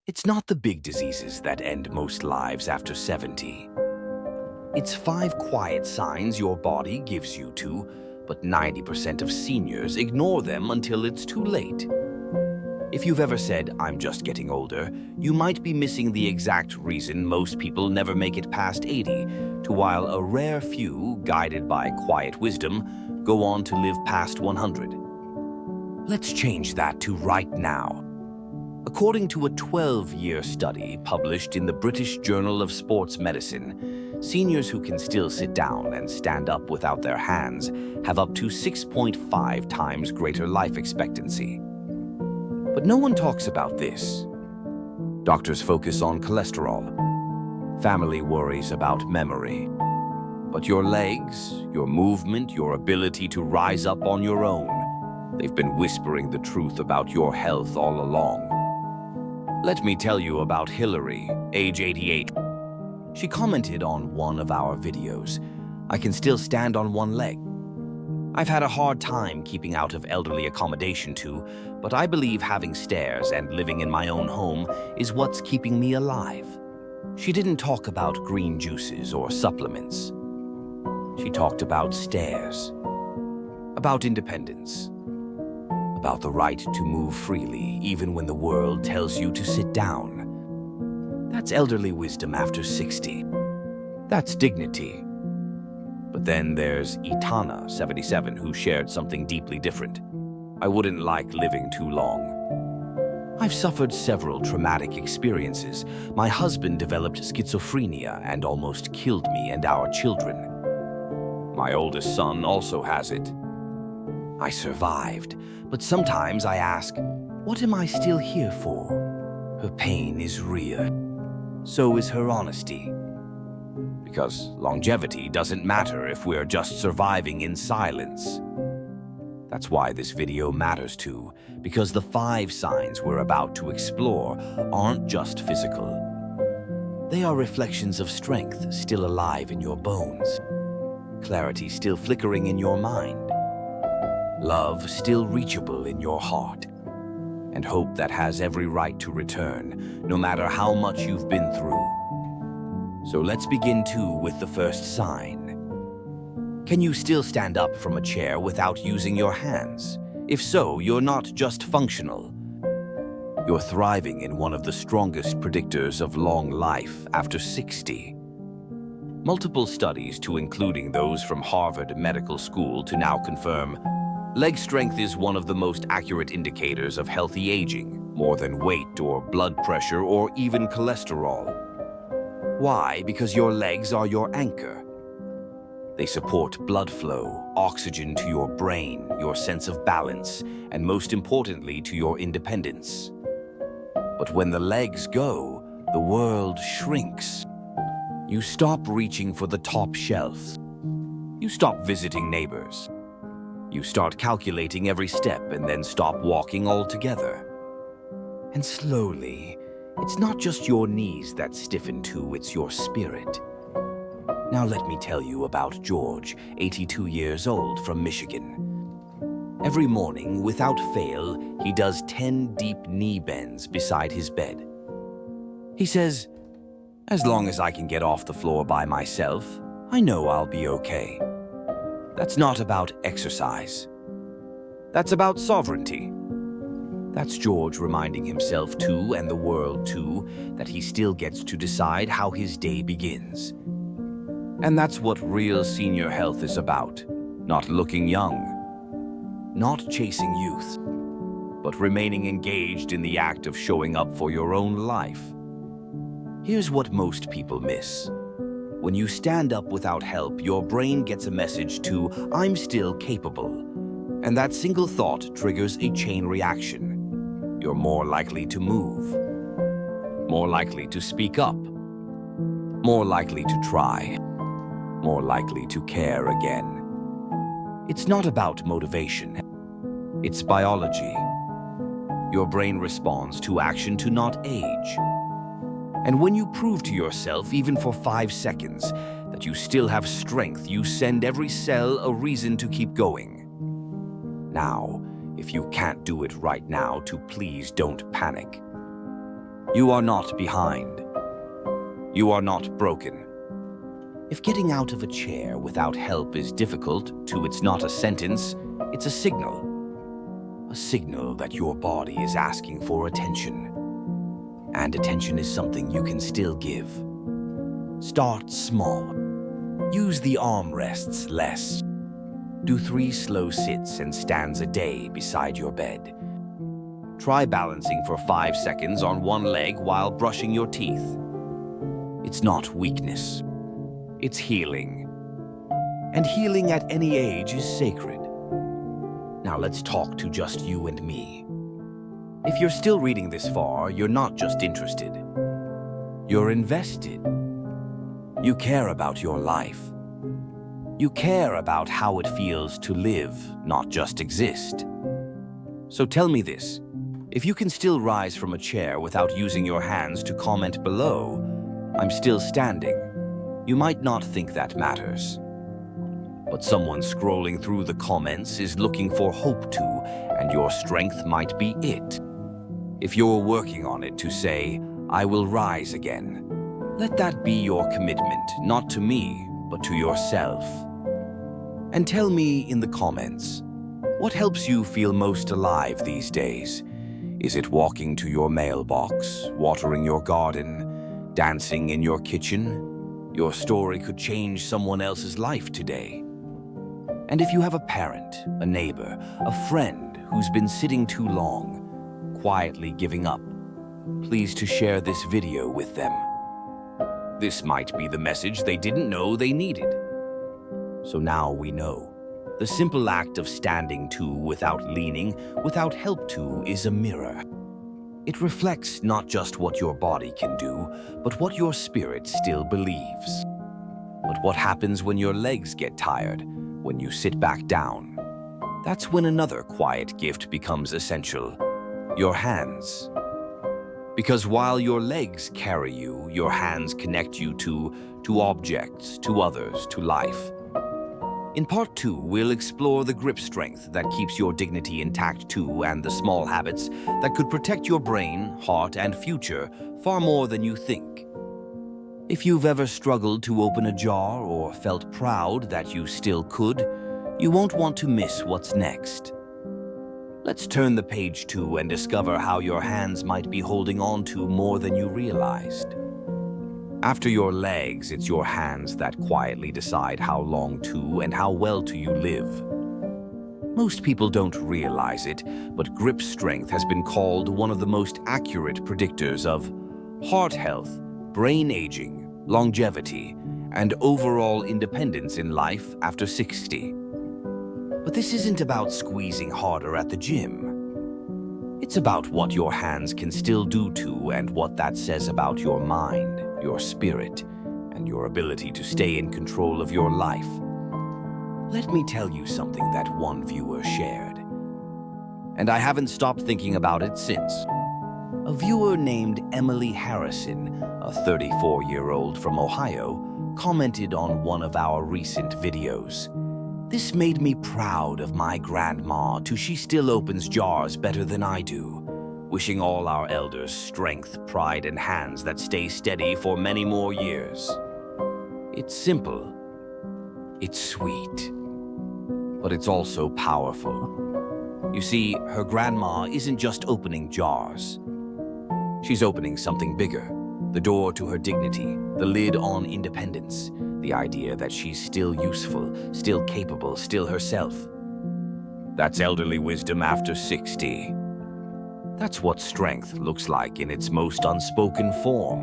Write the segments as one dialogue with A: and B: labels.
A: It's not the big diseases that end most lives after 70. It's 5 quiet signs your body gives you to, but 90% of seniors ignore them until it's too late. If you've ever said, "I'm just getting older," you might be missing the exact reason most people never make it past 80, to while a rare few, guided by quiet wisdom, go on to live past 100. Let's change that to right now. According to a 12-year study published in the British Journal of Sports Medicine, seniors who can still sit down and stand up without their hands have up to 6.5 times greater life expectancy. But no one talks about this. Doctors focus on cholesterol. Family worries about memory. But your legs, your movement, your ability to rise up on your own, they've been whispering the truth about your health all along. Let me tell you about Hillary, age 88. She commented on one of our videos, "I can still stand on one leg. I've had a hard time keeping out of elderly accommodation too, but I believe having stairs and living in my own home is what's keeping me alive." She didn't talk about green juices or supplements. She talked about stairs, about independence, about the right to move freely even when the world tells you to sit down. That's elderly wisdom after 60. That's dignity. But then there's Itana, 77, who shared something deeply different. "I wouldn't like living too long. I've suffered several traumatic experiences. My husband developed schizophrenia and almost killed me and our children. My oldest son also has it. I survived, but sometimes I ask, what am I still here for? Her pain is real. So is her honesty. Because longevity doesn't matter if we're just surviving in silence." That's why this video matters too, because the 5 signs we're about to explore aren't just physical. They are reflections of strength still alive in your bones, clarity still flickering in your mind, love still reachable in your heart, and hope that has every right to return, no matter how much you've been through. So let's begin too with the first sign. Can you still stand up from a chair without using your hands? If so, you're not just functional. You're thriving in one of the strongest predictors of long life after 60. Multiple studies, to including those from Harvard Medical School, to now confirm leg strength is one of the most accurate indicators of healthy aging, more than weight or blood pressure or even cholesterol. Why? Because your legs are your anchor. They support blood flow, oxygen to your brain, your sense of balance, and most importantly, to your independence. But when the legs go, the world shrinks. You stop reaching for the top shelf. You stop visiting neighbors. You start calculating every step and then stop walking altogether. And slowly, it's not just your knees that stiffen too, it's your spirit. Now let me tell you about George, 82 years old, from Michigan. Every morning, without fail, he does 10 deep knee bends beside his bed. He says, "As long as I can get off the floor by myself, I know I'll be okay." That's not about exercise. That's about sovereignty. That's George reminding himself too, and the world too, that he still gets to decide how his day begins. And that's what real senior health is about. Not looking young, not chasing youth, but remaining engaged in the act of showing up for your own life. Here's what most people miss. When you stand up without help, your brain gets a message to, "I'm still capable." And that single thought triggers a chain reaction. You're more likely to move, more likely to speak up, more likely to try, more likely to care again. It's not about motivation. It's biology. Your brain responds to action to not age. And when you prove to yourself, even for 5 seconds, that you still have strength, you send every cell a reason to keep going. Now, if you can't do it right now, please don't panic. You are not behind. You are not broken. If getting out of a chair without help is difficult, it's not a sentence, it's a signal. A signal that your body is asking for attention. And attention is something you can still give. Start small. Use the armrests less. Do 3 slow sits and stands a day beside your bed. Try balancing for 5 seconds on one leg while brushing your teeth. It's not weakness. It's healing. And healing at any age is sacred. Now let's talk to just you and me. If you're still reading this far, you're not just interested. You're invested. You care about your life. You care about how it feels to live, not just exist. So tell me this. If you can still rise from a chair without using your hands to comment below, "I'm still standing," you might not think that matters. But someone scrolling through the comments is looking for hope too, and your strength might be it. If you're working on it to say, "I will rise again," let that be your commitment, not to me, but to yourself. And tell me in the comments, what helps you feel most alive these days? Is it walking to your mailbox, watering your garden, dancing in your kitchen? Your story could change someone else's life today. And if you have a parent, a neighbor, a friend who's been sitting too long, quietly giving up, please to share this video with them. This might be the message they didn't know they needed. So now we know. The simple act of standing to without leaning, without help to, is a mirror. It reflects not just what your body can do, but what your spirit still believes. But what happens when your legs get tired, when you sit back down? That's when another quiet gift becomes essential. Your hands. Because while your legs carry you, your hands connect you to objects, to others, to life. In part 2, we'll explore the grip strength that keeps your dignity intact too, and the small habits that could protect your brain, heart, and future far more than you think. If you've ever struggled to open a jar or felt proud that you still could, you won't want to miss what's next. Let's turn the page too and discover how your hands might be holding on to more than you realized. After your legs, it's your hands that quietly decide how long to and how well to you live. Most people don't realize it, but grip strength has been called one of the most accurate predictors of heart health, brain aging, longevity, and overall independence in life after 60. But this isn't about squeezing harder at the gym. It's about what your hands can still do to and what that says about your mind, your spirit, and your ability to stay in control of your life. Let me tell you something that one viewer shared. And I haven't stopped thinking about it since. A viewer named Emily Harrison, a 34-year-old from Ohio, commented on one of our recent videos. "This made me proud of my grandma too. She still opens jars better than I do. Wishing all our elders strength, pride, and hands that stay steady for many more years." It's simple. It's sweet. But it's also powerful. You see, her grandma isn't just opening jars. She's opening something bigger. The door to her dignity, the lid on independence, the idea that she's still useful, still capable, still herself. That's elderly wisdom after 60. That's what strength looks like in its most unspoken form.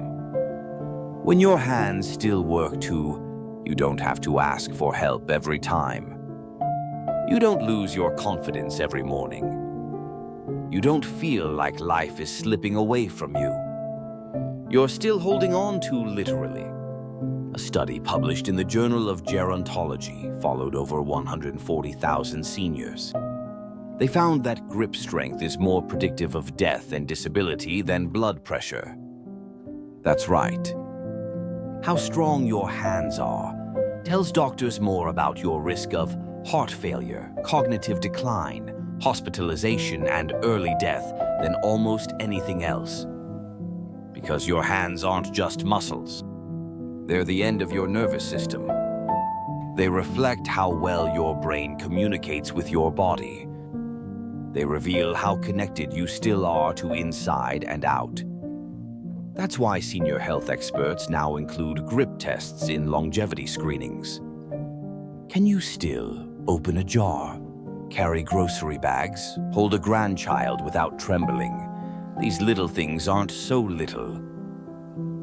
A: When your hands still work too, you don't have to ask for help every time. You don't lose your confidence every morning. You don't feel like life is slipping away from you. You're still holding on to literally. A study published in the Journal of Gerontology followed over 140,000 seniors. They found that grip strength is more predictive of death and disability than blood pressure. That's right. How strong your hands are tells doctors more about your risk of heart failure, cognitive decline, hospitalization, and early death than almost anything else. Because your hands aren't just muscles. They're the end of your nervous system. They reflect how well your brain communicates with your body. They reveal how connected you still are to inside and out. That's why senior health experts now include grip tests in longevity screenings. Can you still open a jar, carry grocery bags, hold a grandchild without trembling? These little things aren't so little.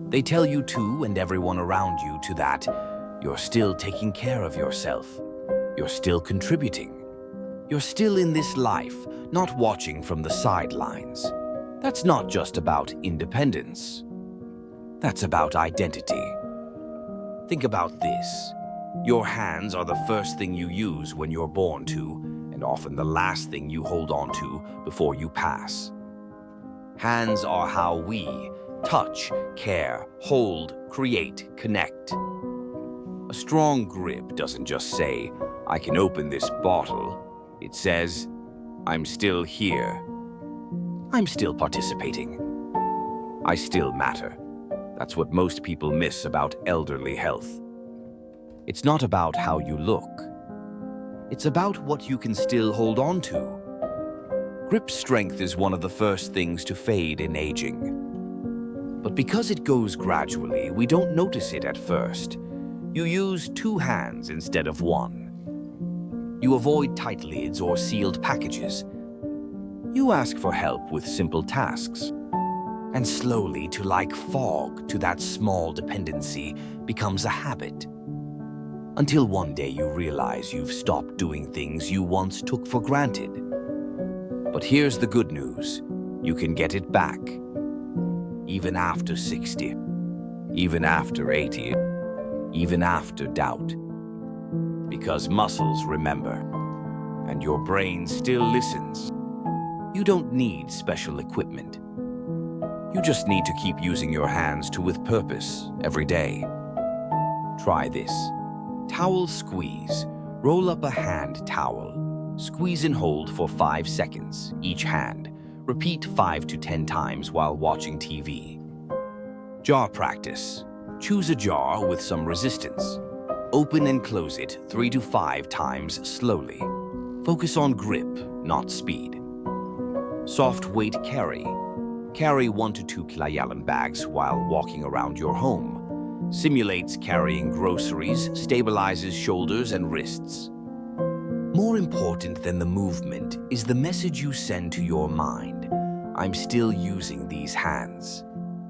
A: They tell you too, and everyone around you, to that you're still taking care of yourself. You're still contributing. You're still in this life, not watching from the sidelines. That's not just about independence. That's about identity. Think about this. Your hands are the first thing you use when you're born to, and often the last thing you hold on to before you pass. Hands are how we touch, care, hold, create, connect. A strong grip doesn't just say, "I can open this bottle." It says, "I'm still here. I'm still participating. I still matter." That's what most people miss about elderly health. It's not about how you look. It's about what you can still hold on to. Grip strength is one of the first things to fade in aging. But because it goes gradually, we don't notice it at first. You use 2 hands instead of 1. You avoid tight lids or sealed packages. You ask for help with simple tasks. And slowly, like fog to that small dependency becomes a habit. Until one day you realize you've stopped doing things you once took for granted. But here's the good news. You can get it back. Even after 60. Even after 80. Even after doubt. Because muscles remember. And your brain still listens. You don't need special equipment. You just need to keep using your hands with purpose every day. Try this. Towel squeeze. Roll up a hand towel. Squeeze and hold for 5 seconds, each hand. Repeat 5 to 10 times while watching TV. Jar practice. Choose a jar with some resistance. Open and close it 3 to 5 times slowly. Focus on grip, not speed. Soft weight carry. Carry 1 to 2 kg bags while walking around your home. Simulates carrying groceries, stabilizes shoulders and wrists. More important than the movement is the message you send to your mind. I'm still using these hands.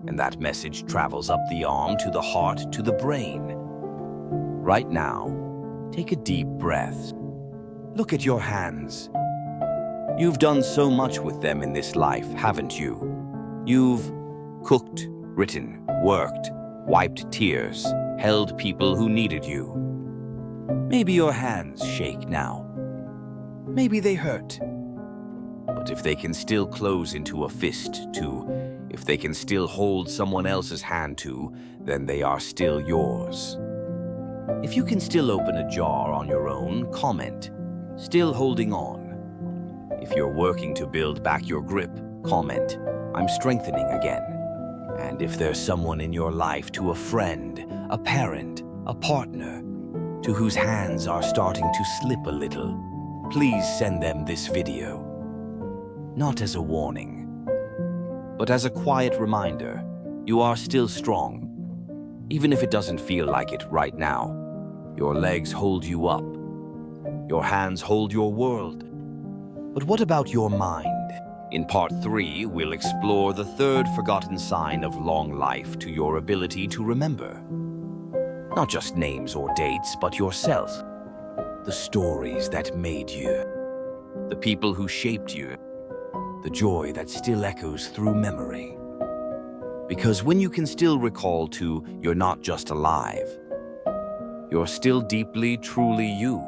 A: And that message travels up the arm to the heart to the brain. Right now, take a deep breath. Look at your hands. You've done so much with them in this life, haven't you? You've cooked, written, worked, wiped tears, held people who needed you. Maybe your hands shake now. Maybe they hurt. But if they can still close into a fist too, if they can still hold someone else's hand too, then they are still yours. If you can still open a jar on your own, comment, "Still holding on." If you're working to build back your grip, comment, "I'm strengthening again." And if there's someone in your life, to a friend, a parent, a partner, to whose hands are starting to slip a little, please send them this video. Not as a warning, but as a quiet reminder, you are still strong. Even if it doesn't feel like it right now, your legs hold you up. Your hands hold your world. But what about your mind? In part 3, we'll explore the 3rd forgotten sign of long life to your ability to remember. Not just names or dates, but yourself. The stories that made you. The people who shaped you. The joy that still echoes through memory. Because when you can still recall to, you're not just alive. You're still deeply, truly you.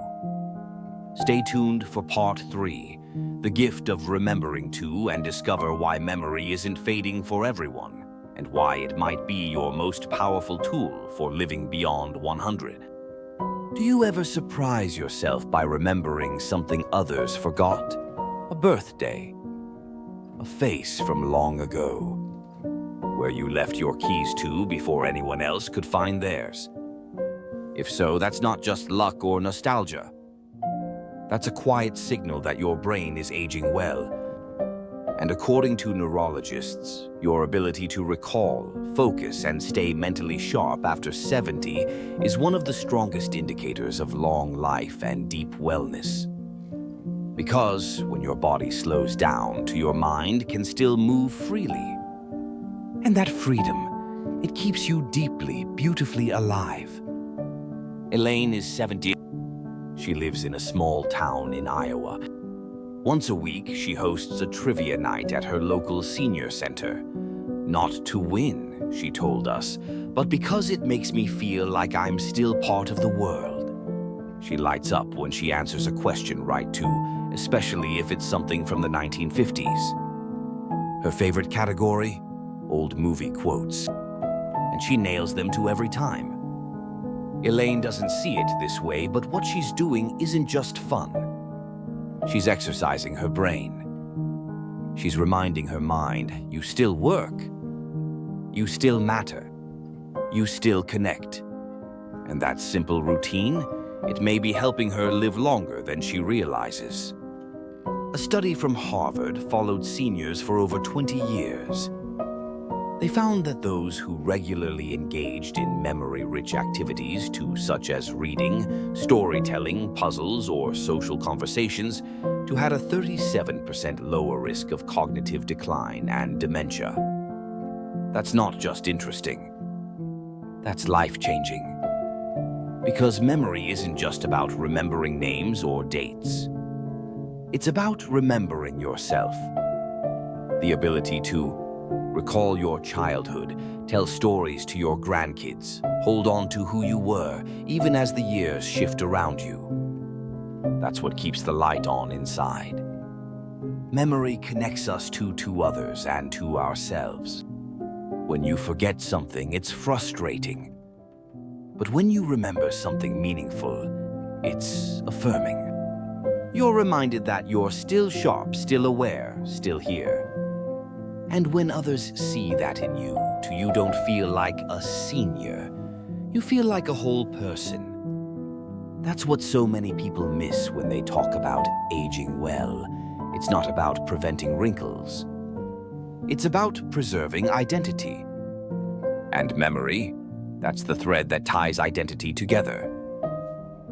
A: Stay tuned for part 3. The gift of remembering to, and discover why memory isn't fading for everyone, and why it might be your most powerful tool for living beyond 100. Do you ever surprise yourself by remembering something others forgot? A birthday? A face from long ago? where you left your keys to before anyone else could find theirs. If so, that's not just luck or nostalgia. That's a quiet signal that your brain is aging well. And according to neurologists, your ability to recall, focus, and stay mentally sharp after 70 is one of the strongest indicators of long life and deep wellness. Because when your body slows down, your mind can still move freely. And that freedom, it keeps you deeply, beautifully alive. Elaine is 70. She lives in a small town in Iowa. Once a week, she hosts a trivia night at her local senior center. Not to win, she told us, but because it makes me feel like I'm still part of the world. She lights up when she answers a question right too, especially if it's something from the 1950s. Her favorite category? Old movie quotes. And she nails them to every time. Elaine doesn't see it this way, but what she's doing isn't just fun. She's exercising her brain. She's reminding her mind, you still work. You still matter. You still connect. And that simple routine, it may be helping her live longer than she realizes. A study from Harvard followed seniors for over 20 years. They found that those who regularly engaged in memory-rich activities such as reading, storytelling, puzzles, or social conversations had a 37% lower risk of cognitive decline and dementia. That's not just interesting. That's life-changing. Because memory isn't just about remembering names or dates. It's about remembering yourself. The ability to recall your childhood, tell stories to your grandkids, hold on to who you were, even as the years shift around you. That's what keeps the light on inside. Memory connects us to others and to ourselves. When you forget something, it's frustrating. But when you remember something meaningful, it's affirming. You're reminded that you're still sharp, still aware, still here. And when others see that in you, you don't feel like a senior. You feel like a whole person. That's what so many people miss when they talk about aging well. It's not about preventing wrinkles. It's about preserving identity. And memory, that's the thread that ties identity together.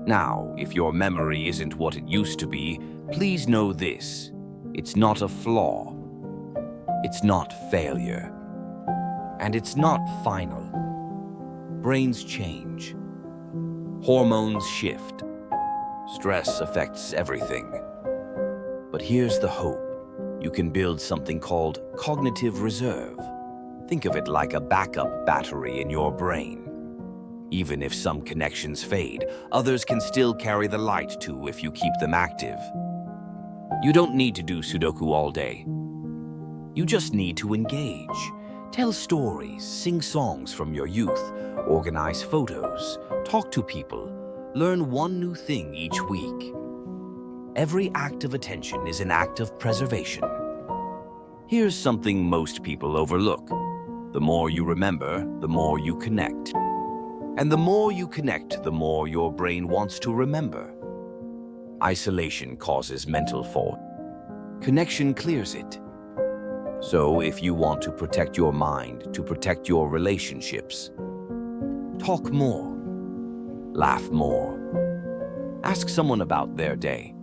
A: Now, if your memory isn't what it used to be, please know this. It's not a flaw. It's not failure. And it's not final. Brains change. Hormones shift. Stress affects everything. But here's the hope. You can build something called cognitive reserve. Think of it like a backup battery in your brain. Even if some connections fade, others can still carry the light too if you keep them active. You don't need to do Sudoku all day. You just need to engage. Tell stories, sing songs from your youth, organize photos, talk to people, learn one new thing each week. Every act of attention is an act of preservation. Here's something most people overlook. The more you remember, the more you connect. And the more you connect, the more your brain wants to remember. Isolation causes mental fog. Connection clears it. So if you want to protect your mind, to protect your relationships, talk more, laugh more, ask someone about their day,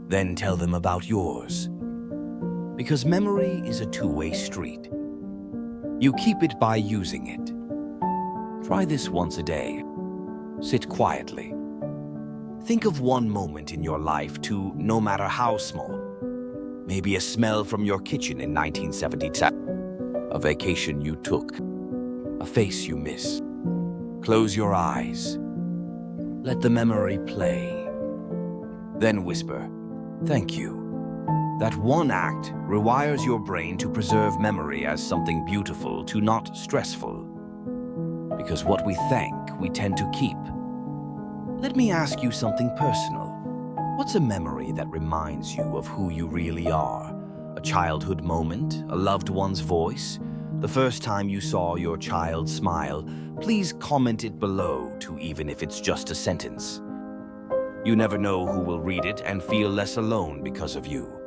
A: then tell them about yours. Because memory is a two-way street. You keep it by using it. Try this once a day. Sit quietly. Think of one moment in your life no matter how small. Maybe a smell from your kitchen in 1977, a vacation you took, a face you miss. Close your eyes. Let the memory play. Then whisper, "Thank you." That one act rewires your brain to preserve memory as something beautiful, not stressful. Because what we thank, we tend to keep. Let me ask you something personal. What's a memory that reminds you of who you really are? A childhood moment, a loved one's voice, The first time you saw your child smile, please comment it below too, even if it's just a sentence. You never know who will read it and feel less alone because of you.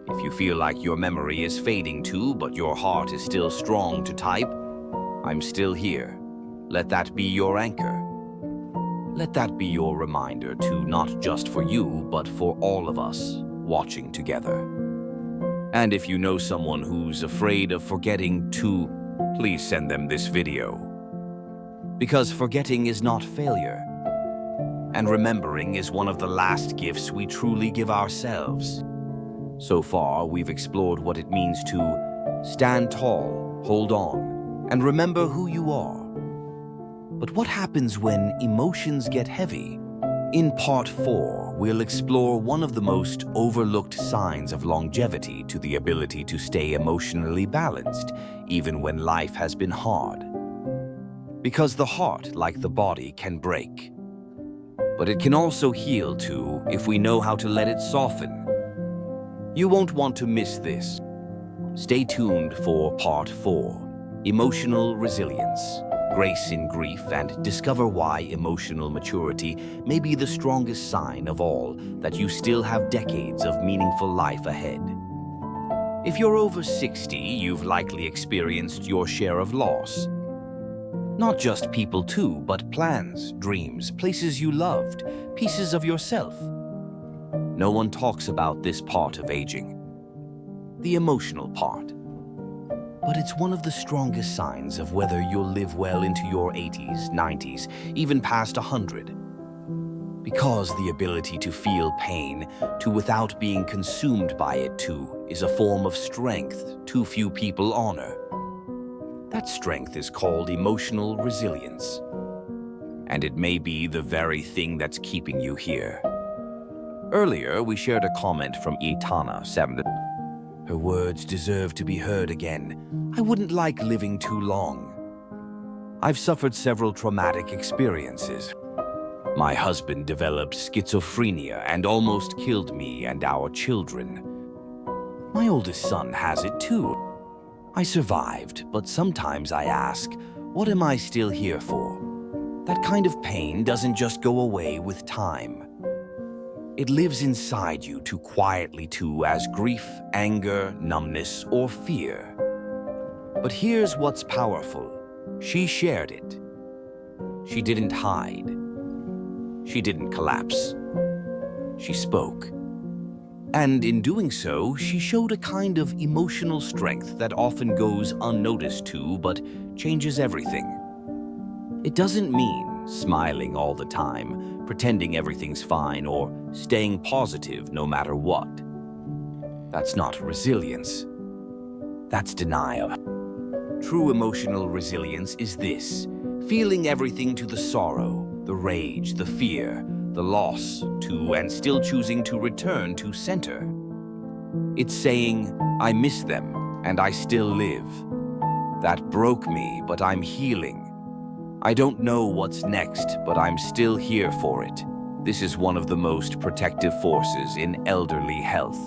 A: If you feel like your memory is fading too, but your heart is still strong to type, I'm still here. Let that be your anchor. Let that be your reminder to not just for you, but for all of us watching together. And if you know someone who's afraid of forgetting too, please send them this video. Because forgetting is not failure. And remembering is one of the last gifts we truly give ourselves. So far, we've explored what it means to stand tall, hold on, and remember who you are. But what happens when emotions get heavy? In Part 4, we'll explore one of the most overlooked signs of longevity to the ability to stay emotionally balanced, even when life has been hard. Because the heart, like the body, can break. But it can also heal too, if we know how to let it soften. You won't want to miss this. Stay tuned for Part 4, Emotional Resilience. Grace in grief, and discover why emotional maturity may be the strongest sign of all that you still have decades of meaningful life ahead. If you're over 60, you've likely experienced your share of loss. Not just people too, but plans, dreams, places you loved, pieces of yourself. No one talks about this part of aging, the emotional part. But it's one of the strongest signs of whether you'll live well into your 80s, 90s, even past 100. Because the ability to feel pain, without being consumed by it too, is a form of strength too few people honor. That strength is called emotional resilience. And it may be the very thing that's keeping you here. Earlier, we shared a comment from Etana 7. Her words deserve to be heard again. I wouldn't like living too long. I've suffered several traumatic experiences. My husband developed schizophrenia and almost killed me and our children. My oldest son has it too. I survived, but sometimes I ask, what am I still here for? That kind of pain doesn't just go away with time. It lives inside you too quietly too, as grief, anger, numbness, or fear. But here's what's powerful. She shared it. She didn't hide. She didn't collapse. She spoke. And in doing so, she showed a kind of emotional strength that often goes unnoticed too, but changes everything. It doesn't mean smiling all the time, pretending everything's fine, or staying positive no matter what. That's not resilience. That's denial. True emotional resilience is this: feeling everything to the sorrow, the rage, the fear, the loss to, and still choosing to return to center. It's saying, I miss them and I still live. That broke me, but I'm healing. I don't know what's next, but I'm still here for it. This is one of the most protective forces in elderly health.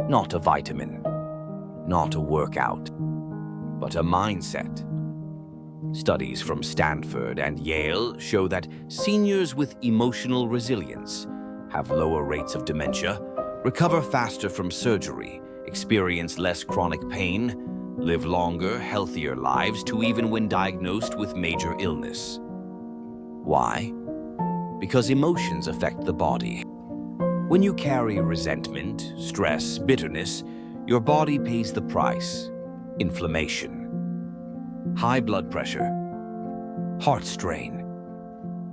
A: Not a vitamin, not a workout, but a mindset. Studies from Stanford and Yale show that seniors with emotional resilience have lower rates of dementia, recover faster from surgery, experience less chronic pain, live longer, healthier lives to even when diagnosed with major illness. Why? Because emotions affect the body. When you carry resentment, stress, bitterness, your body pays the price. Inflammation, high blood pressure, heart strain.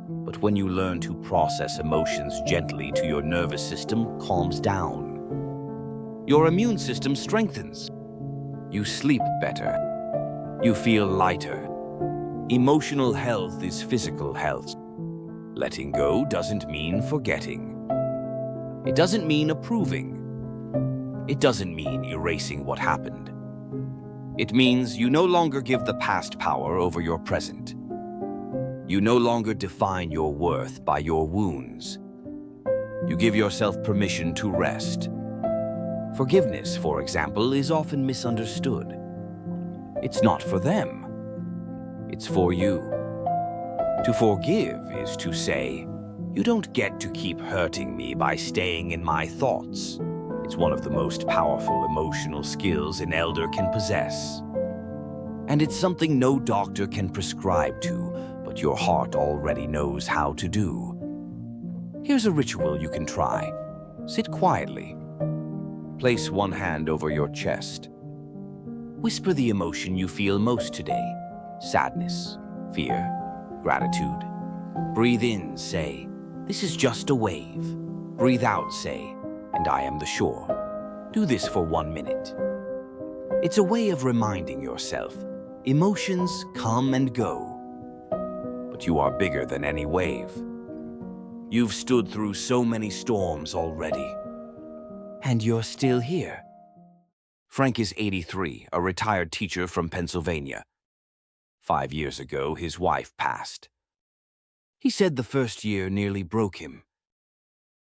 A: But when you learn to process emotions gently, your nervous system calms down. Your immune system strengthens. You sleep better. You feel lighter. Emotional health is physical health. Letting go doesn't mean forgetting. It doesn't mean approving. It doesn't mean erasing what happened. It means you no longer give the past power over your present. You no longer define your worth by your wounds. You give yourself permission to rest. Forgiveness, for example, is often misunderstood. It's not for them. It's for you. To forgive is to say, you don't get to keep hurting me by staying in my thoughts. It's one of the most powerful emotional skills an elder can possess. And it's something no doctor can prescribe to, but your heart already knows how to do. Here's a ritual you can try. Sit quietly. Place one hand over your chest. Whisper the emotion you feel most today. Sadness, fear, gratitude. Breathe in, say, "This is just a wave." Breathe out, say, "And I am the shore." Do this for 1 minute. It's a way of reminding yourself, emotions come and go, but you are bigger than any wave. You've stood through so many storms already, and you're still here. Frank is 83, a retired teacher from Pennsylvania. 5 years ago, his wife passed. He said the first year nearly broke him.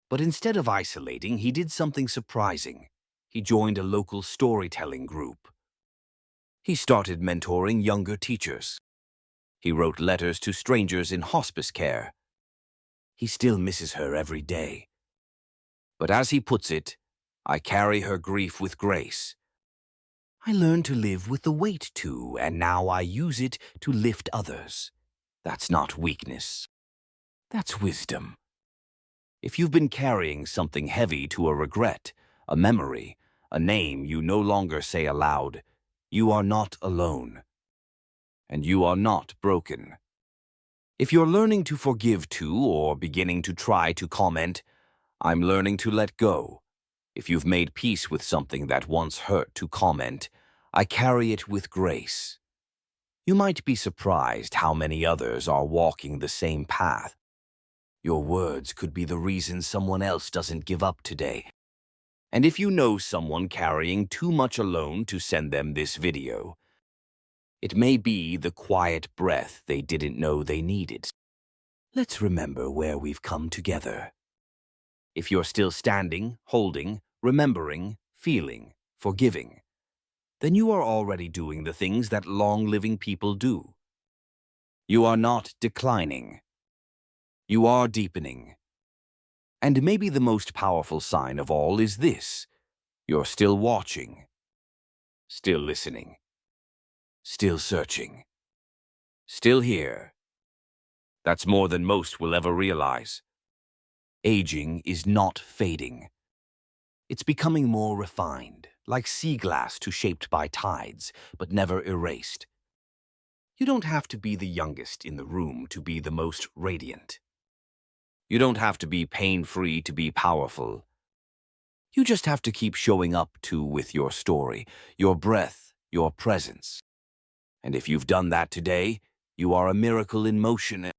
A: But instead of isolating, he did something surprising. He joined a local storytelling group. He started mentoring younger teachers. He wrote letters to strangers in hospice care. He still misses her every day. But as he puts it, "I carry her grief with grace. I learned to live with the weight too, and now I use it to lift others." That's not weakness. That's wisdom. If you've been carrying something heavy to a regret, a memory, a name you no longer say aloud, you are not alone. And you are not broken. If you're learning to forgive too, or beginning to try to comment, "I'm learning to let go." If you've made peace with something that once hurt, to comment, "I carry it with grace." You might be surprised how many others are walking the same path. Your words could be the reason someone else doesn't give up today. And if you know someone carrying too much alone to send them this video, it may be the quiet breath they didn't know they needed. Let's remember where we've come together. If you're still standing, holding, remembering, feeling, forgiving, then you are already doing the things that long-living people do. You are not declining. You are deepening. And maybe the most powerful sign of all is this: you're still watching, still listening, still searching, still here. That's more than most will ever realize. Aging is not fading. It's becoming more refined, like sea glass shaped by tides, but never erased. You don't have to be the youngest in the room to be the most radiant. You don't have to be pain-free to be powerful. You just have to keep showing up with your story, your breath, your presence. And if you've done that today, you are a miracle in motion.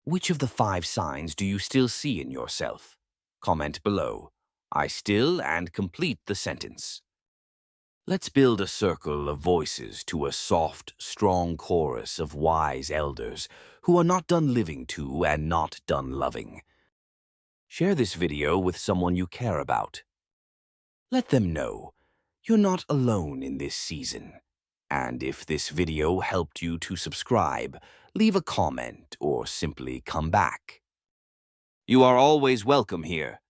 A: Which of the 5 signs do you still see in yourself? Comment below. I still, and complete the sentence. Let's build a circle of voices to a soft, strong chorus of wise elders who are not done living to and not done loving. Share this video with someone you care about. Let them know you're not alone in this season. And if this video helped you to subscribe, leave a comment or simply come back. You are always welcome here.